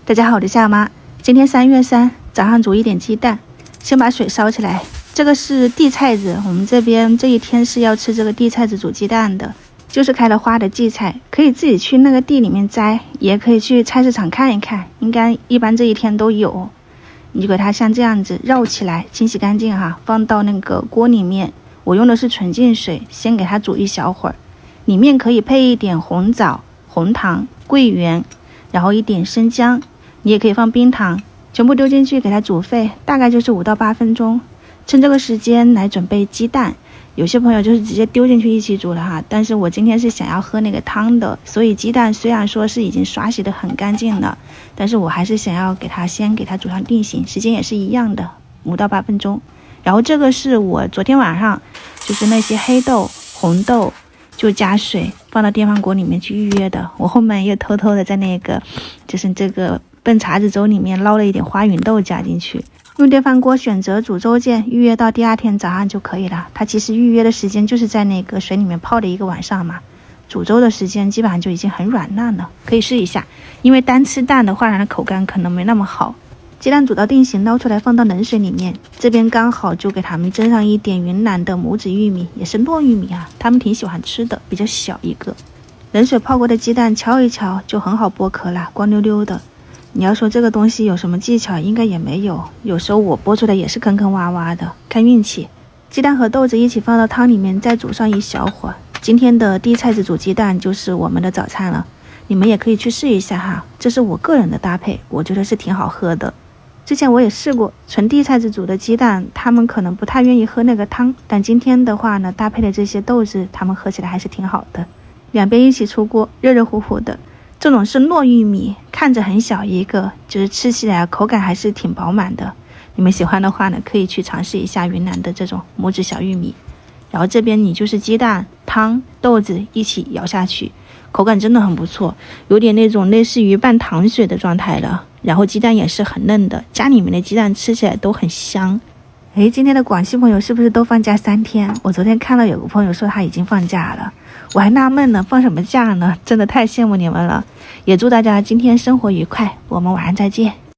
大家好，我是夏妈。今天3月3，早上煮一点鸡蛋，先把水烧起来。这个是地菜子，我们这边这一天是要吃这个地菜子煮鸡蛋的，就是开了花的荠菜，可以自己去那个地里面摘，也可以去菜市场看一看，应该一般这一天都有。你就给它像这样子绕起来，清洗干净哈，放到那个锅里面。我用的是纯净水，先给它煮一小会儿，里面可以配一点红枣、红糖、桂圆，然后一点生姜。你也可以放冰糖，全部丢进去给它煮沸，大概就是5到8分钟。趁这个时间来准备鸡蛋，有些朋友就是直接丢进去一起煮了哈，但是我今天是想要喝那个汤的，所以鸡蛋虽然说是已经刷洗的很干净了，但是我还是想要先给它煮上定型，时间也是一样的，5到8分钟。然后这个是我昨天晚上就是那些黑豆、红豆就加水放到电饭锅里面去预约的，我后面又偷偷的在那个就是这个笨碴子粥里面捞了一点花芸豆加进去。用电饭锅选择煮粥键，预约到第2天早上就可以了。它其实预约的时间就是在那个水里面泡了1个晚上嘛，煮粥的时间基本上就已经很软烂了，可以试一下。因为单吃蛋的话，它的口感可能没那么好。鸡蛋煮到定型，捞出来放到冷水里面，这边刚好就给他们蒸上一点云南的拇指玉米，也是糯玉米啊，他们挺喜欢吃的，比较小一个。冷水泡过的鸡蛋敲一敲就很好剥壳了，光溜溜的。你要说这个东西有什么技巧，应该也没有，有时候我剥出来也是坑坑洼洼的，看运气。鸡蛋和豆子一起放到汤里面，再煮上一小会儿。今天的地菜子煮鸡蛋就是我们的早餐了，你们也可以去试一下哈，这是我个人的搭配，我觉得是挺好喝的。之前我也试过纯地菜子煮的鸡蛋，他们可能不太愿意喝那个汤，但今天的话呢，搭配的这些豆子，他们喝起来还是挺好的。两边一起出锅，热热乎乎的。这种是糯玉米，看着很小一个，就是吃起来口感还是挺饱满的。你们喜欢的话呢，可以去尝试一下云南的这种拇指小玉米。然后这边你就是鸡蛋、汤、豆子一起舀下去，口感真的很不错，有点那种类似于半糖水的状态了。然后鸡蛋也是很嫩的，家里面的鸡蛋吃起来都很香。今天的广西朋友是不是都放假3天？我昨天看到有个朋友说他已经放假了，我还纳闷呢，放什么假呢？真的太羡慕你们了。也祝大家今天生活愉快，我们晚上再见。